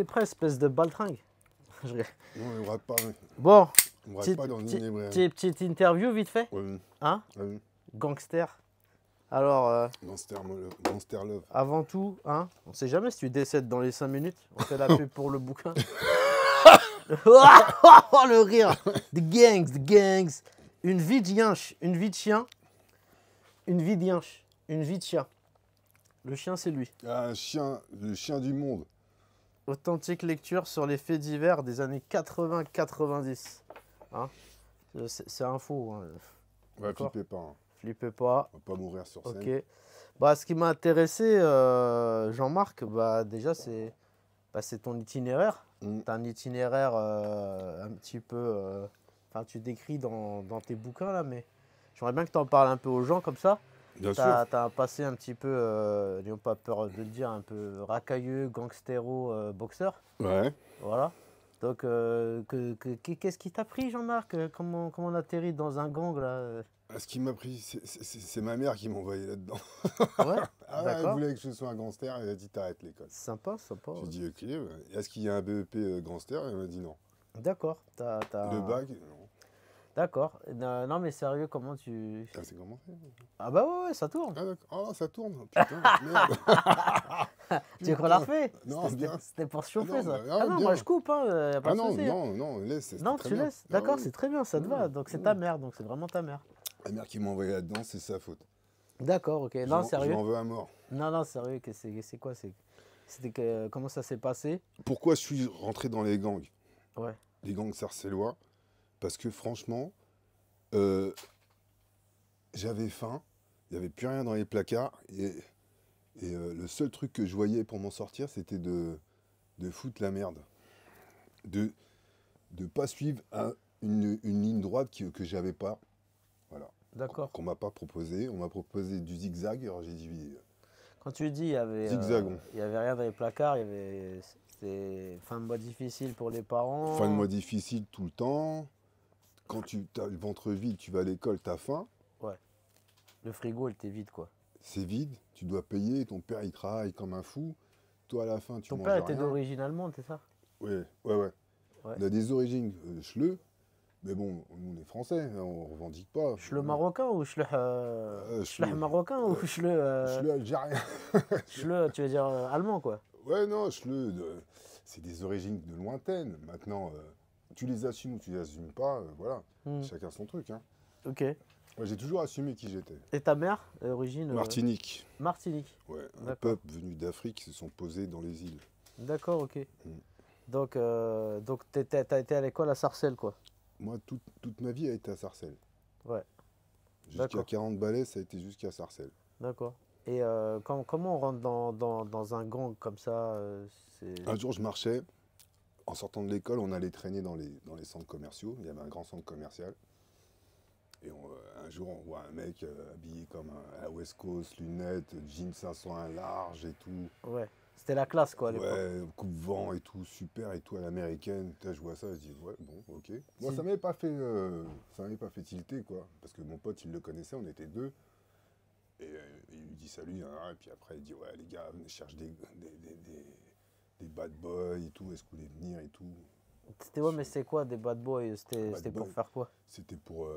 t'es prêt, espèce de baltringue? Je rigole. Non, on ne rate pas. Bon, On ne rate pas dans une librairie. petite interview vite fait. Oui, Hein? oui. Gangster. Alors, Gangster Love. avant tout, hein, on sait jamais si tu décèdes dans les 5 minutes. On fait la pub pour le bouquin. Oh, le rire. The gangs, the gangs. Une vie de yinche, une vie de chien. Une vie de yinche, une vie de chien. Le chien, c'est lui. Un chien, le chien du monde. Authentique lecture sur les faits divers des années 80-90. Hein, c'est info. Hein. Ouais, flippez pas. Hein. Flippez pas. On va pas mourir sur scène. Ok. Bah, ce qui m'a intéressé, Jean-Marc, bah, déjà, c'est ton itinéraire. Tu as un itinéraire un petit peu... Enfin, tu décris dans tes bouquins, là, mais j'aimerais bien que tu en parles un peu aux gens, comme ça. Bien sûr. Tu as un passé un petit peu, n'ayons pas peur de le dire, un peu racailleux, gangstéro, boxeur. Ouais. Voilà. Donc, qu'est-ce qui t'a pris, Jean-Marc? Comment on atterrit dans un gang, là? Ce qui m'a pris, c'est ma mère qui m'a envoyé là-dedans. Ouais, ah ouais, elle voulait que je sois un gangster, elle a dit t'arrêtes l'école. Sympa, sympa. J'ai dit ok, est-ce qu'il y a un BEP gangster? Elle m'a dit non. D'accord. Le bac, non. D'accord. Non, mais sérieux, comment tu... Ah, c'est commencé. Ah bah ouais, ça tourne. Ah d'accord. Oh, ça tourne. Putain, merde. Tu veux qu'on la refait? Non, bien. C'était pour chauffer, ça. Bah, Ah non, bien. moi je coupe, hein. Y a pas de souci, hein. Non, laisse. Non, tu laisses. D'accord, c'est très bien, ça te va. Ouais. Donc c'est ta mère, donc c'est vraiment ta mère. La mère qui m'a envoyé là-dedans, c'est sa faute. D'accord, ok. Non, sérieux. Je m'en veux à mort. Non, sérieux, c'est quoi? Comment ça s'est passé? Pourquoi je suis rentré dans les gangs? Ouais. Les gangs sarcellois. Parce que franchement, j'avais faim, il n'y avait plus rien dans les placards. Et le seul truc que je voyais pour m'en sortir, c'était de foutre la merde. De ne pas suivre une ligne droite que j'avais pas. Voilà. D'accord. Qu'on m'a pas proposé. On m'a proposé du zigzag. Alors j'ai dit... Quand tu dis il y avait rien dans les placards, c'était fin de mois difficile pour les parents. Fin de mois difficile tout le temps. Quand tu as le ventre vide, tu vas à l'école, tu as faim. Ouais. Le frigo, il était vide, quoi. C'est vide, tu dois payer, ton père il travaille comme un fou. Toi à la fin, tu manges rien. Ton père était d'origine allemande, c'est ça? Ouais. On a des origines schleu, mais bon, nous on est français, hein, on revendique pas. Schleu marocain ou schleu marocain ou schleu... Schleu algérien. Schleu, tu veux dire allemand, quoi. Ouais, non, schleu, c'est des origines de lointaines. Maintenant, tu les assumes ou tu les assumes pas, voilà. Chacun son truc. Hein. Ok. Moi, j'ai toujours assumé qui j'étais. Et ta mère, d'origine Martinique. Martinique. Ouais, un peuple venu d'Afrique qui se sont posés dans les îles. D'accord, ok. Donc t'as été à l'école à Sarcelles, quoi. Moi, toute ma vie a été à Sarcelles. Ouais. Jusqu'à 40 balais, ça a été jusqu'à Sarcelles. D'accord. Et comment on rentre dans un gang comme ça Un jour, je marchais. En sortant de l'école, on allait traîner dans les centres commerciaux. Il y avait un grand centre commercial. Et un jour, on voit un mec habillé comme à la West Coast, lunettes, jeans 501 large et tout. Ouais, c'était la classe, quoi, à l'époque. Ouais, coupe-vent et tout, super et tout, à l'américaine. Je vois ça, je dis, ouais, bon, ok. Moi, ça m'avait pas fait tilter, quoi. Parce que mon pote, il le connaissait, on était deux. Et il lui dit salut, hein, et puis après, il dit, ouais, les gars, je cherche des bad boys et tout, est-ce que vous voulez venir et tout. Mais c'est quoi des bad boys? C'était pour faire quoi? C'était pour...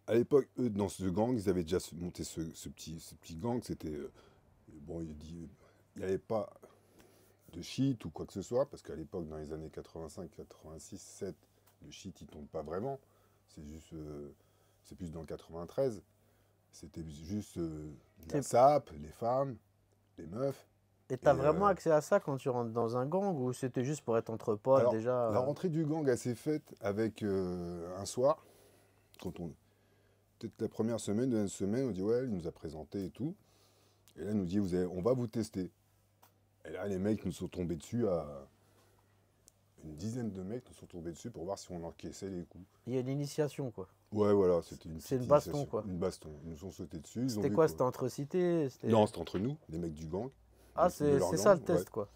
à l'époque, eux, dans ce gang, ils avaient déjà monté ce petit gang. C'était... bon, il dit... Il n'y avait pas de shit ou quoi que ce soit, parce qu'à l'époque, dans les années 85, 86, 7, le shit, il tombe pas vraiment. C'est juste... c'est plus dans le 93. C'était juste la sape, les femmes, les meufs. Et t'as vraiment accès à ça quand tu rentres dans un gang ou c'était juste pour être entre potes? Alors, déjà la rentrée du gang, elle s'est faite avec un soir, quand on... Peut-être la première semaine, deuxième semaine, on dit ouais, il nous a présenté et tout. Et là, il nous dit, on va vous tester. Et là, les mecs nous sont tombés dessus une dizaine de mecs nous sont tombés dessus pour voir si on encaissait les coups. Il y a une initiation, quoi. Ouais, voilà, c'était une baston, quoi. Une baston. Ils nous ont sauté dessus. C'était quoi? C'était entre cités? Non, c'était entre nous, les mecs du gang. Ah, c'est ça le test, quoi.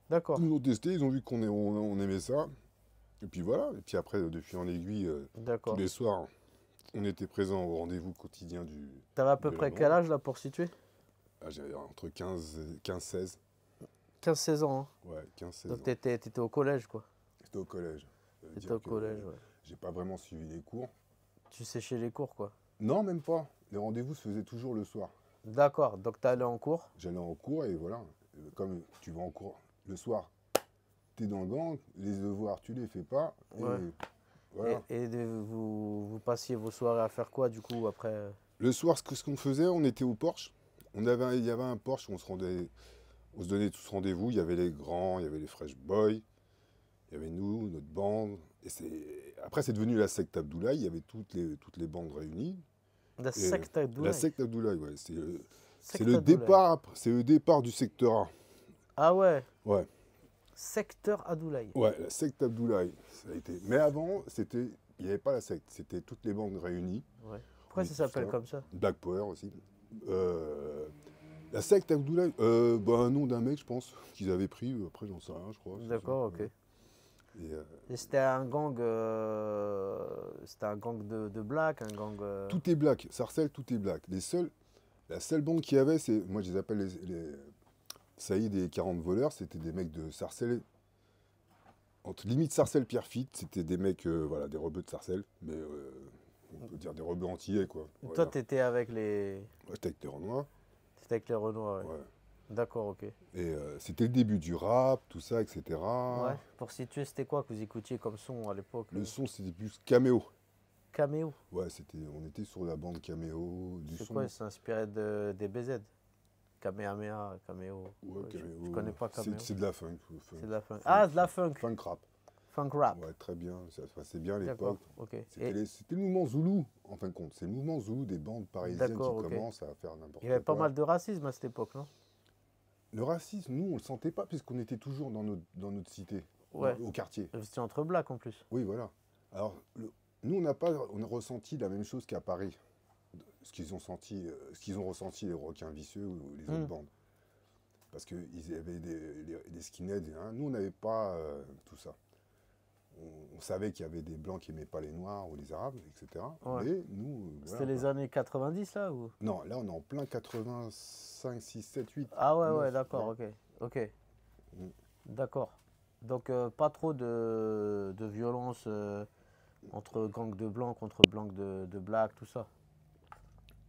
D'accord. Ils nous ont testé, ils ont vu qu'on aimait ça. Et puis voilà. Et puis après, de fil en aiguille, tous les soirs, on était présents au rendez-vous quotidien du... T'avais à peu près quel âge, là, pour situer? J'avais entre 15 16. 15-16 ans. Hein. Ouais, 15-16 Donc ans. t'étais au collège, quoi. J'étais au collège. T'étais au collège, ouais. J'ai pas vraiment suivi les cours. Tu séchais les cours, quoi. Non, même pas. Les rendez-vous se faisaient toujours le soir. D'accord, donc t'allais en cours. J'allais en cours et voilà. Comme tu vas en cours le soir, tu es dans le gang, les devoirs, tu les fais pas. Ouais. Et voilà. Vous passiez vos soirées à faire quoi, du coup, après? Le soir, ce qu'on faisait, on était au Porsche. Il y avait un Porsche, on se donnait tous rendez-vous. Il y avait les grands, il y avait les Fresh Boys, il y avait nous, notre bande. Après, c'est devenu la secte Abdoulaye. Il y avait toutes les bandes réunies. La Et secte Abdoulaye. La secte Abdoulaye, ouais. Secte Le Abdoulaye. c'est le départ du secteur A. Ah ouais, Ouais, secteur Abdoulaye. ouais, la secte Abdoulaye, ça a été. Mais avant, il n'y avait pas la secte, c'était toutes les bandes réunies. Ouais. Pourquoi On ça est tous s'appelle là. comme ça? Black Power aussi. La secte Abdoulaye, un nom d'un mec, je pense, qu'ils avaient pris. Après, j'en sais rien, je crois. D'accord, ok. Ouais. Et, Et c'était un gang de black, un gang. tout est black, Sarcelles, tout est black. La seule bande qu'il y avait, moi je les appelle les Saïd et 40 voleurs, c'était des mecs de Sarcelles. Entre limite Sarcelles, Pierrefitte, c'était des mecs, voilà, des rebeux de Sarcelles, mais on peut dire des rebeux antillais, quoi. Toi, Voilà. t'étais avec les. Ouais, j'étais avec les Renois. T'étais avec les Renois, ouais. Ouais. D'accord, ok. Et c'était le début du rap, tout ça, etc. Ouais. Pour situer, c'était quoi que vous écoutiez comme son à l'époque? Le son, c'était plus Caméo. Caméo. Ouais, on était sur la bande Caméo, du C'est son. quoi? C'est inspiré des BZ. Kamehameha, Caméo. Ouais, Je Caméo. connais pas Caméo. C'est de la funk. C'est de la funk. Ah, de la funk. Funk rap. Funk rap. Ouais, très bien. Ça se passait bien à D'accord, l'époque. ok. C'était le mouvement Zoulou, en fin de compte. C'est le mouvement Zoulou des bandes parisiennes qui D'accord, ok. commencent à faire n'importe quoi. Il y avait pas mal de racisme à cette époque, non? Le racisme, nous, on le sentait pas puisqu'on était toujours dans notre cité, Ouais. au quartier. C'était entre blacks en plus. Oui, voilà. Alors, nous, on a ressenti la même chose qu'à Paris. Ce qu'ils ont ressenti les requins vicieux ou les autres bandes. Parce qu'ils avaient des skinheads. Hein. Nous, on n'avait pas tout ça. On savait qu'il y avait des blancs qui n'aimaient pas les noirs ou les arabes, etc. Ouais. Mais nous. C'était voilà, les années 90 là ou? Non, là, on est en plein 85, 6, 7, 8. Ah ouais, 9, ouais, d'accord, ouais. ok. Ok. Mm. D'accord. Donc pas trop de violence entre gangs de blancs contre gangs de blacks, tout ça,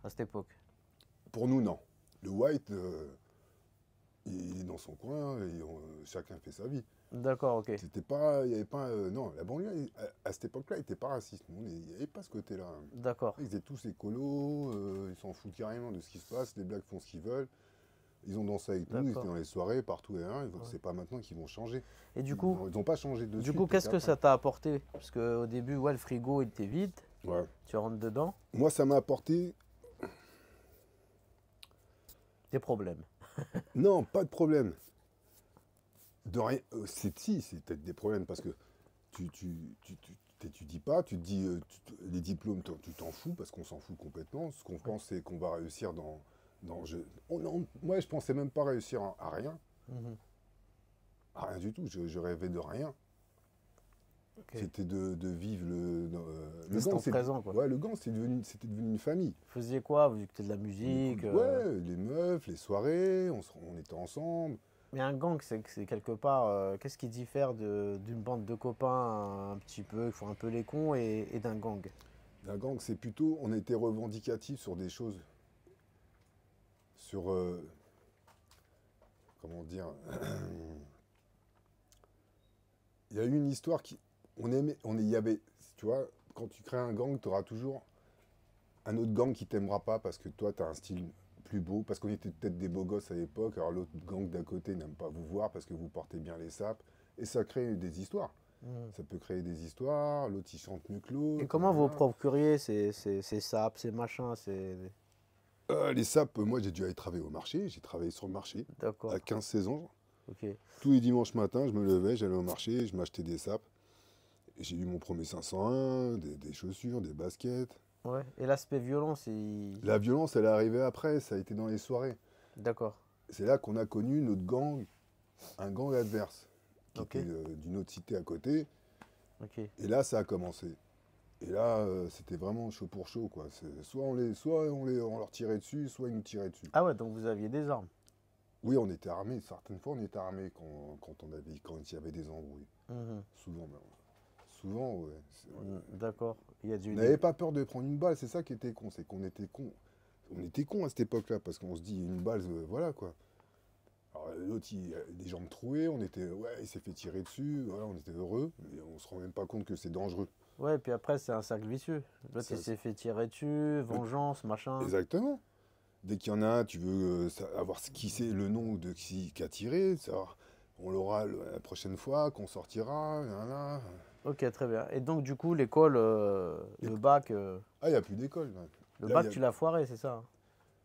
à cette époque. Pour nous, non. Le white, il est dans son coin et chacun fait sa vie. D'accord, ok. C'était pas, il y avait pas, non, la banlieue à cette époque-là, n'était pas raciste. Il n'y avait pas ce côté-là. D'accord. Ils étaient tous écolos, ils s'en foutent carrément de ce qui se passe. Les blacks font ce qu'ils veulent. Ils ont dansé avec nous, ils étaient dans les soirées partout et rien. C'est pas maintenant qu'ils vont changer. Et du coup, ils n'ont pas changé de du suite. coup, qu'est-ce que ça t'a apporté? Parce qu'au début, ouais, le frigo il était vide. Ouais. Tu rentres dedans, Moi, ça m'a apporté. des problèmes. Non, pas de problème. De rien. C'est peut-être des problèmes parce que tu t'étudies pas, tu te dis les diplômes, tu t'en fous parce qu'on s'en fout complètement. Ce qu'on pense, c'est qu'on va réussir moi, je pensais même pas réussir à rien. Mhm. À rien du tout. Je rêvais de rien. Ok. C'était de vivre le L'instant présent, quoi. Ouais, le gang, c'était devenu une famille. Vous faisiez quoi? Vous écoutez de la musique? Ouais, les meufs, les soirées, on était ensemble. Mais un gang, c'est quelque part, qu'est-ce qui diffère d'une bande de copains un petit peu, qui font un peu les cons, et d'un gang? Un gang, c'est plutôt, on était revendicatif sur des choses, sur, comment dire, il y a eu une histoire il y avait, tu vois, quand tu crées un gang, tu auras toujours un autre gang qui t'aimera pas parce que toi, tu as un style plus beau, parce qu'on était peut-être des beaux gosses à l'époque, alors l'autre gang d'à côté n'aime pas vous voir parce que vous portez bien les sapes, et ça crée des histoires. Ça peut créer des histoires, l'autre il chante mieux que l'autre. Et comment vous procuriez ces sapes, ces machins, Les sapes, moi j'ai dû aller travailler au marché, j'ai travaillé sur le marché D'accord, à 15-16 ans. ok. Tous les dimanches matins, je me levais, j'allais au marché, je m'achetais des sapes. Et j'ai eu mon premier 501, des chaussures, des baskets. Ouais. Et l'aspect violence, La violence, elle est arrivée après, ça a été dans les soirées. D'accord. C'est là qu'on a connu notre gang, un gang adverse, qui Ok. était d'une autre cité à côté. Ok. Et là, ça a commencé. Et là, c'était vraiment chaud pour chaud, quoi. Soit on leur tirait dessus, soit ils nous tiraient dessus. Ah ouais, donc vous aviez des armes. Oui, on était armés. Certaines fois, on était armés quand il y avait des embrouilles. Mhm. Souvent, même. Souvent, ouais. D'accord. Il y a On du... n'avait pas peur de prendre une balle, c'est ça qui était con, c'est qu'on était con. On était con à cette époque-là, parce qu'on se dit une balle, voilà quoi. Alors l'autre, il a des jambes trouées, on était, ouais, il s'est fait tirer dessus, voilà, on était heureux, mais on se rend même pas compte que c'est dangereux. Ouais, puis après, c'est un cercle vicieux. L'autre, il Ça, s'est fait tirer dessus, vengeance, machin. exactement. Dès qu'il y en a un, tu veux avoir qui c'est le nom de qui a tiré, savoir, on l'aura la prochaine fois, qu'on sortira, là, là. Ok, très bien. Et donc, du coup, l'école, le bac, Ah, il n'y a plus d'école. Là. le Là, bac, tu l'as foiré, c'est ça?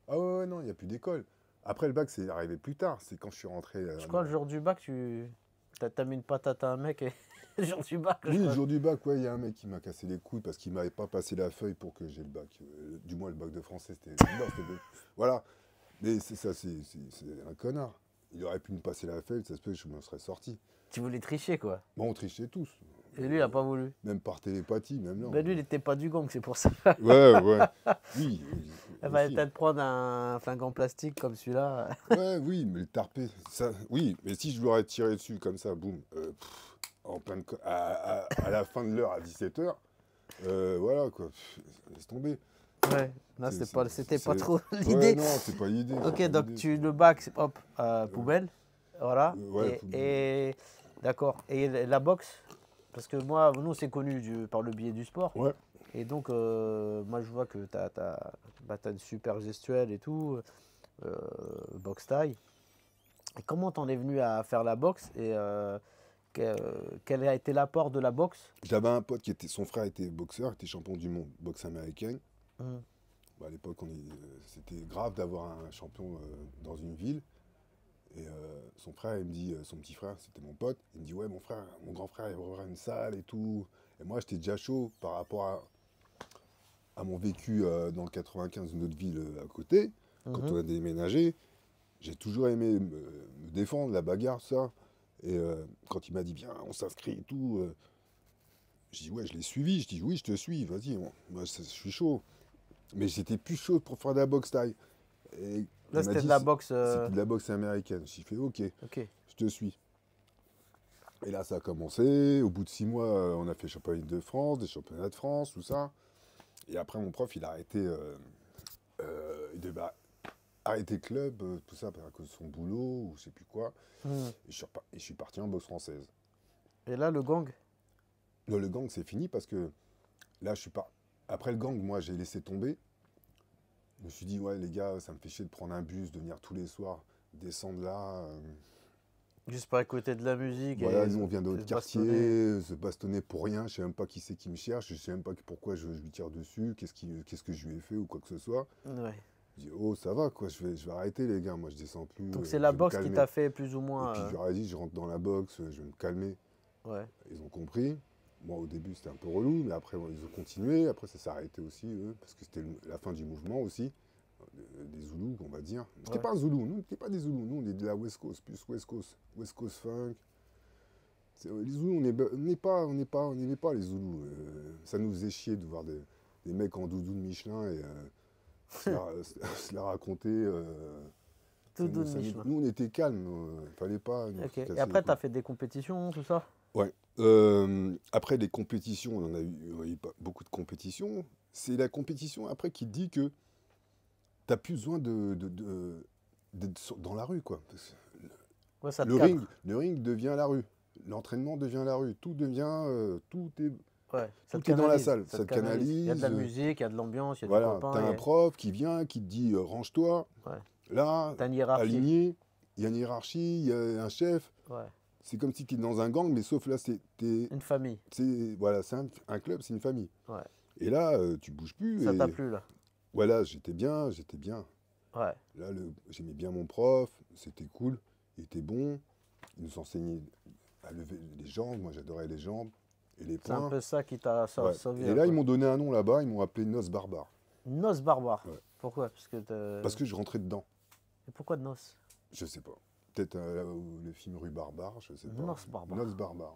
Ah ouais, ouais, non, il n'y a plus d'école. Après, le bac, c'est arrivé plus tard. C'est quand je suis rentré. Je crois le jour du bac, t'as mis une patate à un mec et le jour du bac, je Oui, le crois. jour du bac, ouais, il y a un mec qui m'a cassé les couilles parce qu'il m'avait pas passé la feuille pour que j'ai le bac. Du moins, le bac de français, c'était. Non, voilà. Mais c'est ça, c'est un connard. Il aurait pu me passer la feuille, ça se peut que je me serais sorti. Tu voulais tricher, quoi. Bon, on trichait tous. Et lui, il a pas voulu. Même par télépathie, même là. Ben lui, il n'était pas du gang, c'est pour ça. Ouais, ouais. Oui. Il fallait Aussi. peut-être prendre un flingue en plastique comme celui-là. Ouais, oui, mais le tarpé, ça. Oui, mais si je l'aurais tiré dessus comme ça, boum, en plein à la fin de l'heure, à 17h, voilà quoi, laisse tomber. Ouais, là, c'était pas trop Ouais, l'idée. non, c'est pas l'idée. Ok, c'est pas donc l'idée. le bac, c'est hop, poubelle. Voilà. Ouais, poubelle. Et d'accord. Et la boxe, parce que moi, nous, c'est connu par le biais du sport. Ouais. Et donc, moi, je vois que tu as une super gestuelle et tout, boxe taille. Et comment t'en es venu à faire la boxe et quel a été l'apport de la boxe? J'avais un pote son frère était boxeur, était champion du monde, boxe américaine. Mhm. Bah, à l'époque, c'était grave d'avoir un champion dans une ville. Et son frère, il me dit, son petit frère, c'était mon pote, il me dit, ouais, mon grand frère, il va ouvrir une salle et tout. Et moi, j'étais déjà chaud par rapport à mon vécu dans le 95, une autre ville à côté. Quand Mhm. on a déménagé, j'ai toujours aimé me défendre, la bagarre, ça. Et quand il m'a dit, bien, on s'inscrit et tout, je dis, ouais, je l'ai suivi. Je dis, oui, je te suis, vas-y, moi, je suis chaud. Mais j'étais plus chaud pour faire de la boxe taille. Et Là, il m'a c'était dit, de la boxe. c'était de la boxe américaine. J'ai fait, ok, Ok. je te suis. Et là, ça a commencé. Au bout de 6 mois, on a fait championnat de France, des championnats de France, tout ça. Et après, mon prof, il a arrêté. Il devait arrêter le club, tout ça, à cause de son boulot, ou je sais plus quoi. Mhm. Et je suis parti en boxe française. Et là, le gang. Non, le gang, c'est fini parce que là, je suis pas. Après le gang, moi, j'ai laissé tomber. Je me suis dit, ouais, les gars, ça me fait chier de prendre un bus, de venir tous les soirs, descendre là. Juste pour écouter de la musique Voilà, et nous, on vient de se notre bastonner. quartier, se bastonner pour rien. Je sais même pas qui c'est qui me cherche, je sais même pas pourquoi je lui tire dessus, qu'est-ce que je lui ai fait ou quoi que ce soit. Ouais. Je dis, oh, ça va, quoi, je vais arrêter, les gars, moi, je descends plus. Donc, Je c'est la vais me boxe qui calmer. t'a fait plus ou Et moins. puis, je leur ai dit, je rentre dans la boxe, je vais me calmer. Ouais. Ils ont compris. Moi, au début, c'était un peu relou, mais après, ils ont continué. Après, ça s'est arrêté aussi, eux, parce que c'était la fin du mouvement aussi, des Zoulous, on va dire. C'était Ouais. pas un Zoulou, nous, on n'était pas des Zoulous. Nous, on est de la West Coast, plus West Coast funk. Les Zoulous, on n'aimait pas les Zoulous. Ça nous faisait chier de voir des mecs en doudou de Michelin et se la raconter. Doudou de Michelin. Nous, on était calmes, fallait pas nous Ok. casser Et après, les tu as couilles. fait des compétitions, tout ça? Ouais. Après les compétitions, on a eu beaucoup de compétitions. C'est la compétition après qui te dit que t'as plus besoin d'être dans la rue, quoi. Parce que Ouais, ça te cadre. le ring devient la rue. L'entraînement devient la rue. Tout devient, Ouais, ça te tout est dans la canalise. salle. Ça Ça te te canalise. Il y a de la canalise. musique, il y a de l'ambiance, il y a des Voilà, copains. t'as un prof qui vient, qui te dit range-toi. Ouais. Là, T'as une hiérarchie. aligné. Il y a une hiérarchie, il y a un chef. Ouais. C'est comme si tu es dans un gang, mais sauf là, Une famille. voilà, c'est un club, c'est une famille. Ouais. Et là, tu bouges plus. Ça Et t'a plu, là? voilà, j'étais bien, j'étais bien. Ouais. Là, j'aimais bien mon prof, c'était cool, il était bon. Il nous enseignait à lever les jambes, moi j'adorais les jambes et les C'est un poings. peu ça qui t'a Ouais. sauvé. Et un là, peu. ils m'ont donné un nom là-bas, ils m'ont appelé Noce Barbare. Noce barbare. Ouais. Pourquoi? Parce que je rentrais dedans. Et pourquoi de noce? Je sais pas. Peut-être le film Rue Barbare, je sais pas. Noce barbare. Noce Barbare.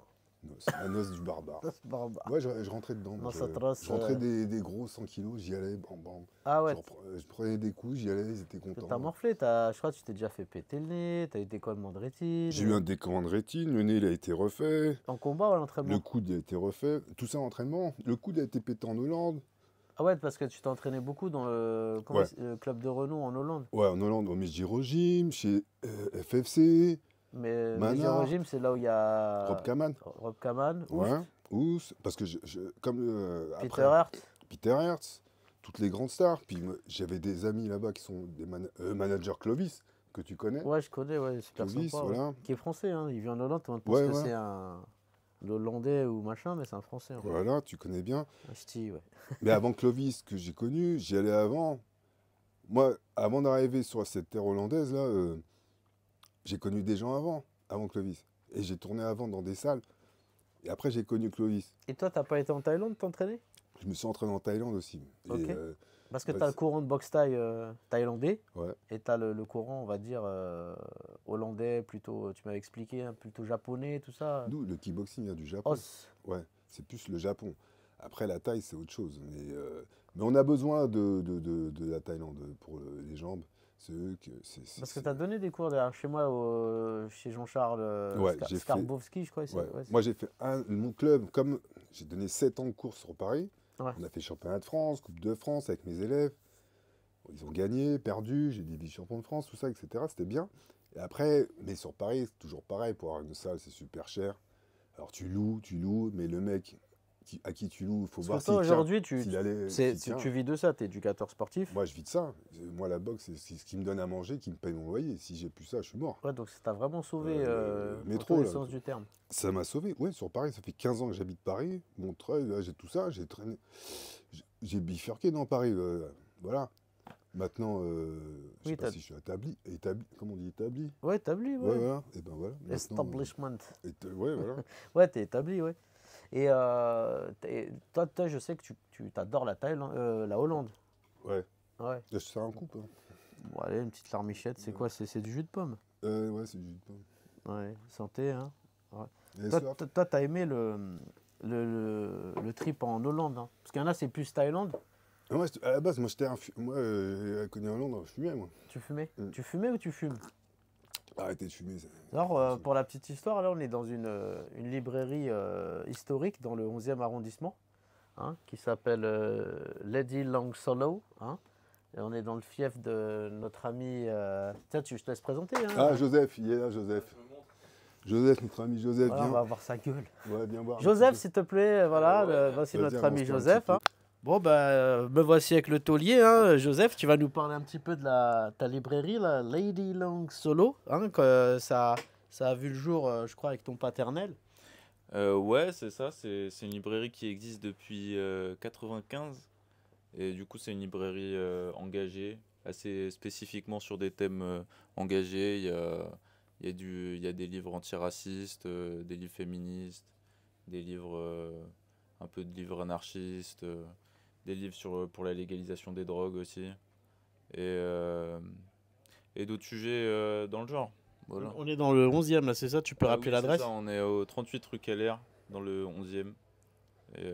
La noce du barbare. Noce barbare. Ouais, je rentrais dedans. Noce atroce. Je rentrais des gros 100 kilos, j'y allais, bam, bam. Ah ouais. Je prenais des coups, j'y allais, ils étaient contents. T'as morflé, je crois que tu t'es déjà fait péter le nez, t'as eu des décollement de rétine. J'ai eu un décollement de rétine, le nez il a été refait. En combat ou à l'entraînement? Le coude a été refait, tout ça en entraînement. Le coude a été pété en Hollande. Ah ouais, parce que tu t'es entraîné beaucoup dans le club de Renault en Hollande. Ouais, en Hollande, au Mejiro-Gym, chez FFC. Mais Mejiro-Gym, c'est là où il y a Rob Kaman. Rob Kaman. Ouais, Ous, parce que comme Peter après, Hertz. Peter Hertz, toutes les grandes stars. Puis j'avais des amis là-bas qui sont des managers Clovis, que tu connais. Ouais, je connais, ouais, super Clovis, sympa. voilà. Ouais. Qui est français, hein. Il vient en Hollande, on pense que c'est un Hollandais ou machin, mais c'est un Français. En fait. Voilà, tu connais bien. Ch'ti, ouais. Mais avant Clovis, que j'ai connu, j'y allais avant. Moi, avant d'arriver sur cette terre hollandaise, là, j'ai connu des gens avant Clovis. Et j'ai tourné avant dans des salles. Et après, j'ai connu Clovis. Et toi, t'as pas été en Thaïlande t'entraîner? Je me suis entraîné en Thaïlande aussi. Ok. Et, parce que tu as le courant de boxe thaï thaïlandais. Ouais. Et tu as le courant, on va dire, hollandais, plutôt, tu m'avais expliqué, hein, plutôt japonais, tout ça. Nous, le kickboxing vient du Japon. Os. Ouais, c'est plus le Japon. Après, la Thaï, c'est autre chose. Mais on a besoin de la Thaïlande pour les jambes. Parce que tu as donné des cours derrière chez moi, chez Jean-Charles Skarbowski, je crois. Ouais. Moi, j'ai fait mon club, comme j'ai donné 7 ans de cours sur Paris. Ouais. On a fait championnat de France, Coupe de France avec mes élèves. Ils ont gagné, perdu, j'ai des vice-champions de France, tout ça, etc. C'était bien. Et après, mais sur Paris, c'est toujours pareil. Pour avoir une salle, c'est super cher. Alors tu loues, mais le mec à qui tu loues, il faut voir si aujourd'hui, tu vis de ça, tu es éducateur sportif. Moi, je vis de ça. Moi, la boxe, c'est ce qui me donne à manger, qui me paye mon loyer. Si j'ai plus ça, je suis mort. Ouais, donc ça t'a vraiment sauvé métro, dans le sens du terme. Ça m'a sauvé. Ouais, sur Paris, ça fait 15 ans que j'habite Paris. Montreuil, là, j'ai tout ça. J'ai traîné. J'ai bifurqué dans Paris. Voilà. Maintenant, je sais pas si je suis établi. Comment on dit établi? Ouais, établi, ouais. Ouais, voilà. Et ben voilà. Establishment. Ouais, voilà. Ouais, t'es établi, ouais. Et toi, je sais que tu t'adores la Thaïlande, la Hollande. Ouais. Ouais. Je te sers un coup, hein. Bon, allez, une petite larmichette, c'est quoi? C'est du jus de pomme? Ouais, c'est du jus de pomme. Ouais, santé, hein. Ouais. Toi, t'as aimé le trip en Hollande, hein? Parce qu'il y en a, c'est plus Thaïlande. Moi, à la base, moi, j'ai connu en Londres, je fumais, moi. Tu fumais? Tu fumais ou tu fumes? Arrêtez de fumer. Alors, pour la petite histoire, là, on est dans une librairie historique dans le 11e arrondissement, hein, qui s'appelle Lady Long Solo. Hein, et on est dans le fief de notre ami... Tiens, je te laisse présenter. Hein, ah, Joseph, il est là, Joseph. Joseph, notre ami Joseph, voilà, viens. on va voir sa gueule. Ouais, viens voir. Joseph, s'il te plaît, voilà, voici notre ami Joseph. Hein. Bon, me voici avec le taulier. Hein. Joseph, tu vas nous parler un petit peu de ta librairie, la Lady Long Solo. Hein, que ça a vu le jour, je crois, avec ton paternel. Ouais, c'est ça. C'est une librairie qui existe depuis 95. Et du coup, c'est une librairie engagée, assez spécifiquement sur des thèmes engagés. Il y a des livres antiracistes, des livres féministes, des livres, un peu de livres anarchistes, des livres pour la légalisation des drogues aussi, et d'autres sujets dans le genre. Voilà. On est dans le 11e, là, c'est ça? Tu peux rappeler l'adresse? C'est ça, on est au 38 rue Keller, dans le 11e. Et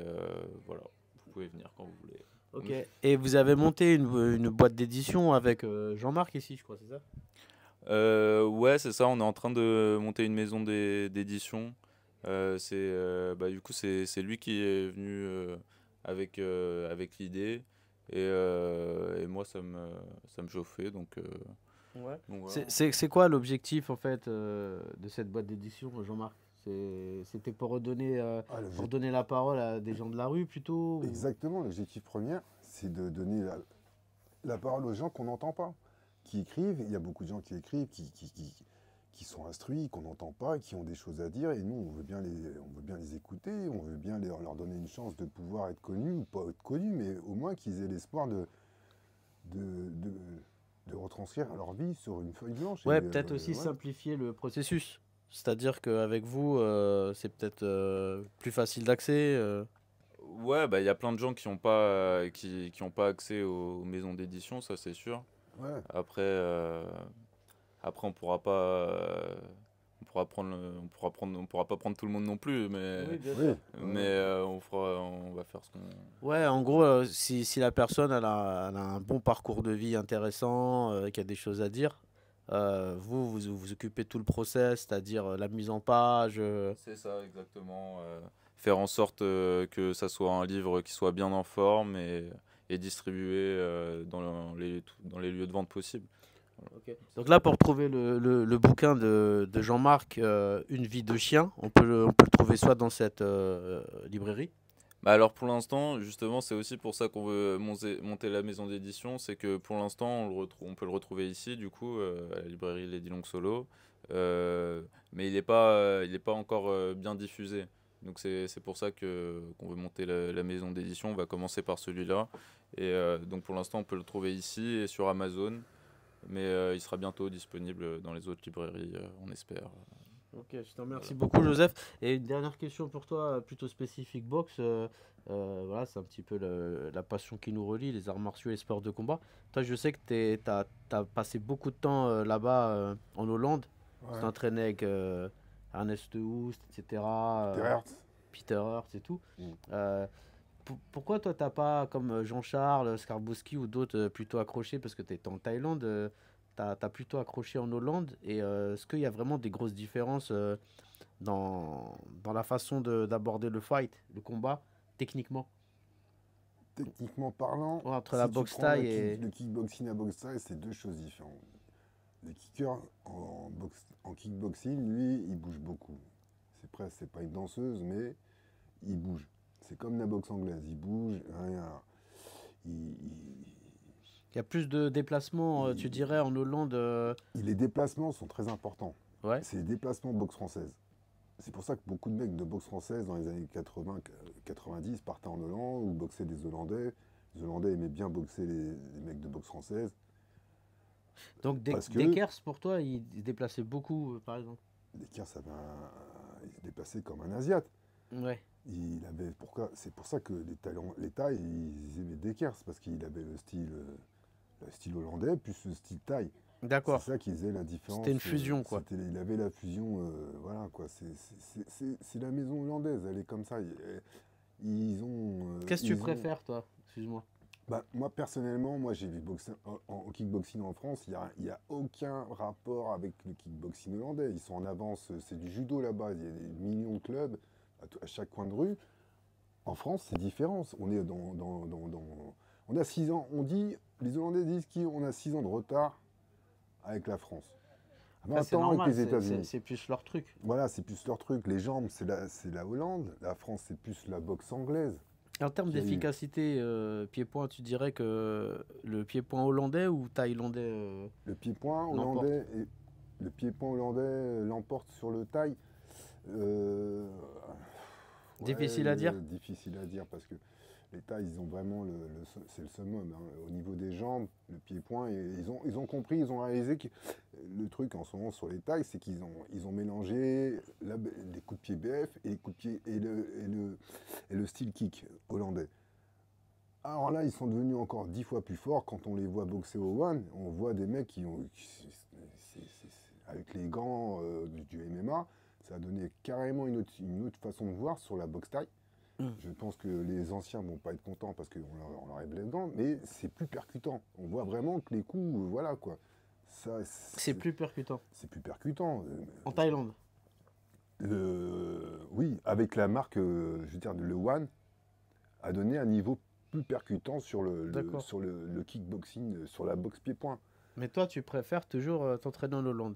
voilà, vous pouvez venir quand vous voulez. Ok. Et vous avez monté une boîte d'édition avec Jean-Marc ici, je crois, c'est ça? Ouais, c'est ça, on est en train de monter une maison d'édition. Du coup, c'est lui qui est venu avec l'idée. Et moi, ça me chauffait, donc... Ouais. Donc voilà. C'est quoi l'objectif en fait de cette boîte d'édition, Jean-Marc? C'était pour redonner la parole à des gens de la rue plutôt? Exactement, l'objectif premier, c'est de donner la parole aux gens qu'on n'entend pas, qui écrivent. Il y a beaucoup de gens qui écrivent, qui sont instruits, qu'on n'entend pas, et qui ont des choses à dire. Et nous, on veut bien les écouter, on veut bien leur donner une chance de pouvoir être connus ou pas être connus, mais au moins qu'ils aient l'espoir de retranscrire leur vie sur une feuille blanche. Ouais, peut-être aussi simplifier le processus. C'est-à-dire qu'avec vous, c'est peut-être plus facile d'accès. Ouais, il y a plein de gens qui n'ont pas accès aux maisons d'édition, ça c'est sûr. Ouais. Après, on pourra pas on pourra pas prendre tout le monde non plus, mais, Oui, bien Oui. sûr. on va faire ce qu'on. Ouais, en gros, si la personne elle a un bon parcours de vie intéressant, qu'il y a des choses à dire, vous occupez tout le process, c'est-à-dire la mise en page. C'est ça, exactement. Faire en sorte que ça soit un livre qui soit bien en forme et distribué dans les lieux de vente possibles. Ok. Donc là, pour trouver le bouquin de Jean-Marc, Une vie de chien, on peut le trouver soit dans cette librairie. Bah alors pour l'instant, justement, c'est aussi pour ça qu'on veut monter la maison d'édition, c'est que pour l'instant, on peut le retrouver ici, du coup, à la librairie Lady Long Solo, mais il est pas encore bien diffusé. Donc c'est pour ça qu'on veut monter la maison d'édition. On va commencer par celui-là, et donc pour l'instant, on peut le trouver ici et sur Amazon, mais il sera bientôt disponible dans les autres librairies, on espère. Ok, je te remercie beaucoup, Joseph. Et une dernière question pour toi, plutôt spécifique boxe. Voilà, c'est un petit peu la passion qui nous relie, les arts martiaux et les sports de combat. Toi, je sais que tu as passé beaucoup de temps là-bas en Hollande. Tu Ouais. t'es entraîné avec Ernest Houst, etc. Peter Hertz. Peter Hurt et tout. Mm. Pourquoi toi, t'as pas, comme Jean-Charles Skarbowski ou d'autres, plutôt accroché, parce que tu étais en Thaïlande, t'as plutôt accroché en Hollande. Et est-ce qu'il y a vraiment des grosses différences dans la façon d'aborder le fight, le combat, techniquement, Techniquement parlant, ouais, entre si la tu boxe prends thaï et... le kickboxing et la boxe thaï, c'est deux choses différentes. Le kicker en kickboxing, lui, il bouge beaucoup. C'est pas une danseuse, mais il bouge. C'est comme la boxe anglaise, il bouge, rien. Il, Il y a plus de déplacements, tu il- dirais, en Hollande. les déplacements sont très importants. Ouais, C'est les déplacements boxe française. C'est pour ça que beaucoup de mecs de boxe française dans les années 80-90 partaient en Hollande ou boxaient des Hollandais. Les Hollandais aimaient bien boxer les mecs de boxe française. donc Parce que Dekers, pour toi, il se déplaçait beaucoup, par exemple. Dekers il se déplaçait comme un Asiate. Ouais, C'est pour ça que les Thaïs, ils aimaient Dekers, parce qu'il avait le style hollandais, plus le style Thaï. C'est d'accord. ça qui faisait la différence. C'était une fusion, quoi. Il avait la fusion, voilà quoi. C'est la maison hollandaise, elle est comme ça. Ils ont. Qu'est-ce que tu préfères, toi? Excuse-moi. Bah, moi personnellement, j'ai vu boxer en kickboxing en France, il y a aucun rapport avec le kickboxing hollandais. Ils sont en avance, c'est du judo là-bas. Il y a des millions de clubs à chaque coin de rue. En France, c'est différent. On est on a 6 ans. Les Hollandais disent qu'on a 6 ans de retard avec la France. Après, 20 c'est ans normal, avec les États-Unis. c'est plus leur truc. Voilà, c'est plus leur truc. Les jambes, c'est la Hollande. La France, c'est plus la boxe anglaise. En termes Qui a eu- d'efficacité, pied-point, tu dirais que le pied-point hollandais ou thaïlandais Le pied-point l'emporte. hollandais, le pied-point hollandais l'emporte sur le Thaï. Euh, Difficile à dire. Difficile à dire parce que les Thaïs, ils ont vraiment c'est le summum. Hein. Au niveau des jambes, le pied-point, ils ont compris, ils ont réalisé que le truc en ce moment sur les Thaïs, c'est ils ont mélangé les coups de pied BF et les coups de pied et le style kick hollandais. Alors là, ils sont devenus encore 10 fois plus forts. Quand on les voit boxer au One, on voit des mecs avec les gants du MMA, ça a donné carrément une autre façon de voir sur la boxe thaï. Je pense que les anciens vont pas être contents parce qu'on leur enlève les gants, mais c'est plus percutant. On voit vraiment que les coups, voilà quoi. C'est plus percutant. C'est plus percutant. En Thaïlande. Oui, avec la marque, je veux dire, le One a donné un niveau plus percutant sur D'accord. sur le kickboxing, sur la boxe pied-point. Mais toi, tu préfères toujours t'entraîner en Hollande.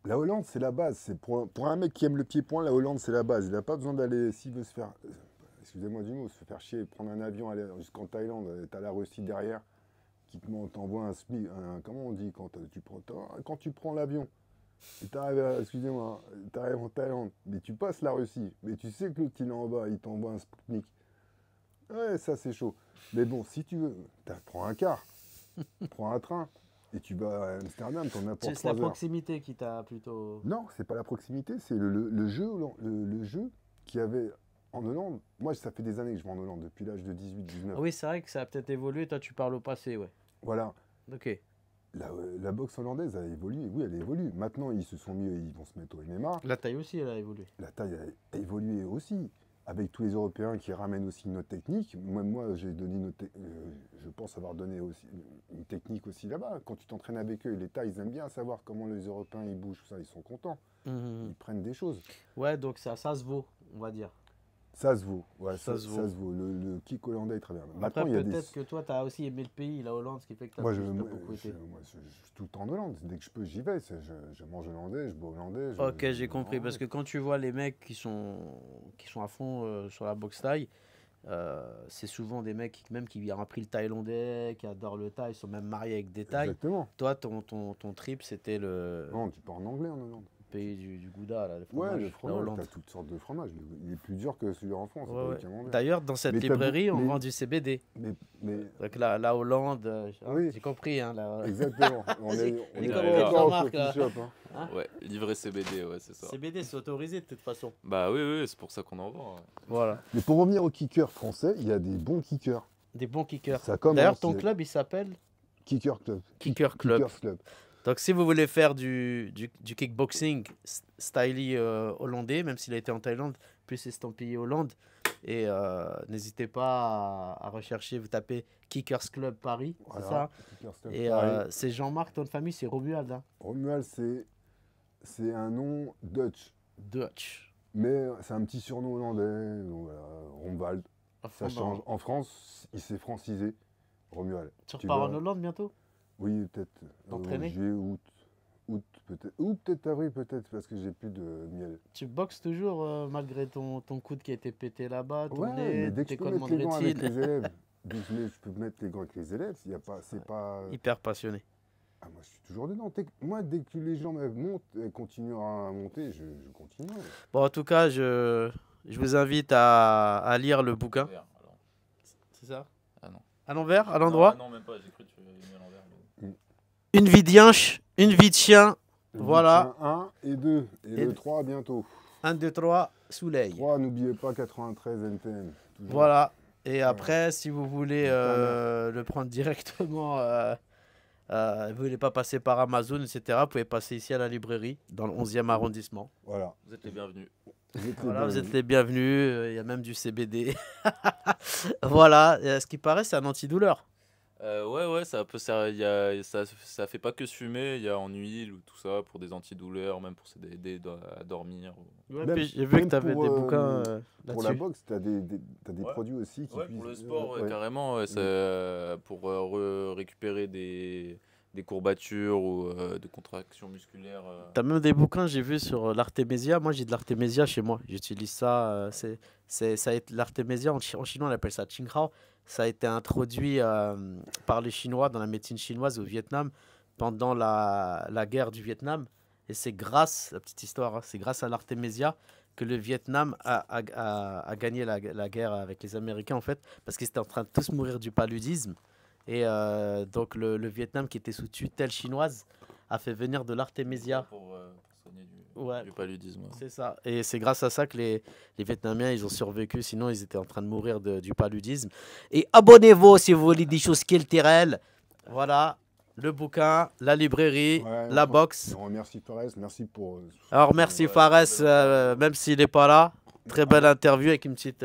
La Hollande, c'est la base. C'est pour un mec qui aime le pied-point, la Hollande, c'est la base. Il n'a pas besoin d'aller, s'il veut se faire, excusez-moi du mot, se faire chier, prendre un avion, aller jusqu'en Thaïlande, t'as la Russie derrière, qui t'envoie comment on dit quand tu prends l'avion, et excusez-moi, t'arrives en Thaïlande, mais tu passes la Russie, mais tu sais que l'autre il est en bas, il t'envoie un Sputnik. Ouais, ça c'est chaud. Mais bon, si tu veux, prends un car, prends un train, et tu vas à Amsterdam, t'en as pour C'est 3 la heures. proximité qui t'a plutôt... Non, c'est pas la proximité, c'est le jeu qu'il y avait en Hollande. Moi, ça fait des années que je vais en Hollande, depuis l'âge de 18-19. Ah oui, c'est vrai que ça a peut-être évolué. Toi, tu parles au passé, ouais. Voilà. Ok. La boxe hollandaise a évolué, oui, elle évolue. Maintenant, ils se sont mis, ils vont se mettre au MMA. La taille aussi, elle a évolué. La taille a évolué aussi. Avec tous les Européens qui ramènent aussi notre technique. Moi j'ai donné je pense avoir donné aussi une technique aussi là-bas. Quand tu t'entraînes avec eux, les tailles, ils aiment bien savoir comment les Européens ils bougent, ça, ils sont contents. Ils prennent des choses. Ouais, donc ça se vaut, on va dire. Ça se vaut, ouais, ça se vaut. Le kick hollandais est très bien. Après, peut-être que toi, tu as aussi aimé le pays, la Hollande, ce qui fait que tu as beaucoup été. Moi, je suis tout le temps en Hollande. Dès que je peux, j'y vais. Je mange hollandais, je bois hollandais. Ok, j'ai compris. Parce que quand tu vois les mecs qui sont à fond sur la boxe thaï, c'est souvent des mecs qui ont appris le thaïlandais, qui adorent le thaï, ils sont même mariés avec des thaïs. Exactement. Toi, ton trip, c'était le... Non, tu parles en anglais en Hollande. Pays du Gouda, là, le fromage. Ouais, le fromage, tu as toutes sortes de fromages. Il est plus dur que celui en France. Ouais. D'ailleurs, dans cette librairie, on vend du CBD. Donc la Hollande, oui. J'ai compris. Hein, Exactement. on est Jean-Marc, là. Hein ouais, livret CBD, ouais, c'est ça. CBD, c'est autorisé de toute façon. Bah oui, c'est pour ça qu'on en vend. Ouais. Voilà. Mais pour revenir aux kickers français, il y a des bons kickers. Des bons kickers. D'ailleurs, ton club, il s'appelle Kicker Club. Kickers Club. Donc, si vous voulez faire du kickboxing styly hollandais, même s'il a été en Thaïlande, plus estampillé Hollande, et n'hésitez pas à rechercher, vous tapez Kickers Club Paris, voilà, c'est ça. Et c'est Jean-Marc, ton famille, c'est Romuald. Hein. Romuald, c'est un nom Dutch. Mais c'est un petit surnom hollandais, donc voilà, Romwald. Ça change. En France, il s'est francisé, Romuald. Tu repars en Hollande bientôt? Oui, peut-être. Juillet, août peut-être. Ou peut-être avril, peut-être, parce que j'ai plus de miel. Tu boxes toujours malgré ton coude qui a été pété là-bas, ton nez, mais dès que je peux mettre les gants avec les élèves, je peux mettre les gants avec les élèves, c'est pas... Hyper passionné. Ah, moi, je suis toujours dedans. Moi, dès que les gens montent et continuent à monter, je continue. Bon, en tout cas, je vous invite à lire le bouquin. C'est ça? Ah non. À l'envers? À l'endroit? Non, même pas, j'ai cru que tu avais mis à l'envers. Une vie de dianche, une vie de chien. Voilà. 1 et 2. Et le 3 bientôt. 1, 2, 3, Soleil. 3, n'oubliez pas 93 NTM. Toujours. Voilà. Et après, si vous voulez le prendre directement, vous ne voulez pas passer par Amazon, etc., vous pouvez passer ici à la librairie, dans le 11e arrondissement. Voilà. Vous êtes les bienvenus. Vous êtes les bienvenus. Il y a même du CBD. Voilà. Et ce qui paraît, c'est un antidouleur. Ouais, ça peut ça fait pas que se fumer, il y a en huile ou tout ça pour des antidouleurs, même pour s'aider à dormir. Ouais, puis j'ai vu que tu avais des bouquins là-dessus. Pour la boxe, tu as des produits aussi qui pour le sport, carrément, pour récupérer des courbatures ou des contractions musculaires. Tu as même des bouquins, j'ai vu sur l'artémésia. Moi, j'ai de l'artémésia chez moi. J'utilise ça. L'artémésia, en chinois, on appelle ça Qinghao. Ça a été introduit par les Chinois dans la médecine chinoise au Vietnam pendant la guerre du Vietnam. Et c'est grâce, la petite histoire, hein, c'est grâce à l'artémésia que le Vietnam a gagné la guerre avec les Américains, en fait, parce qu'ils étaient en train de tous mourir du paludisme. Et donc le Vietnam, qui était sous tutelle chinoise, a fait venir de l'artémésia. Pour soigner du paludisme. Ouais. C'est ça. Et c'est grâce à ça que les Vietnamiens, ils ont survécu. Sinon, ils étaient en train de mourir du paludisme. Et abonnez-vous si vous voulez des choses culturelles. Voilà. Le bouquin, la librairie, la boxe. On remercie Fares. Merci pour... Alors, merci Fares, même s'il n'est pas là. Très belle interview avec une petite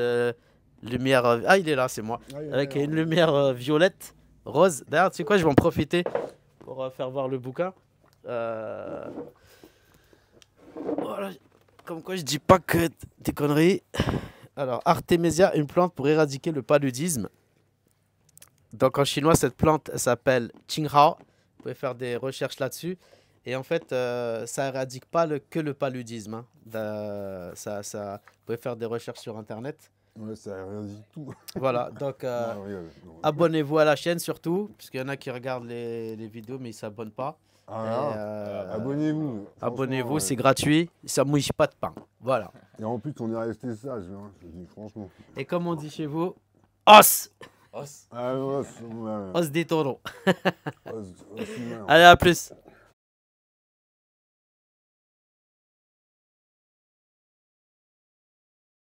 lumière... Ah, il est là, c'est moi. Avec une lumière violette, rose. D'ailleurs, tu sais quoi, je vais en profiter pour faire voir le bouquin. Voilà. Comme quoi, je dis pas que des conneries. Alors, Artémésia, une plante pour éradiquer le paludisme. Donc, en chinois, cette plante s'appelle Qinghao. Vous pouvez faire des recherches là-dessus. Et en fait, ça éradique pas que le paludisme. Hein. Vous pouvez faire des recherches sur Internet. Ouais, ça éradique tout. Voilà, donc abonnez-vous à la chaîne surtout, parce qu'il y en a qui regardent les vidéos, mais ils ne s'abonnent pas. Abonnez-vous. Abonnez-vous, c'est gratuit, ça ne mouille pas de pain. Voilà. Et en plus, on est resté sage, hein, je dis franchement. Et comme on dit chez vous, os. Os. Ah, os, Os des taureaux. Os, Allez, à plus.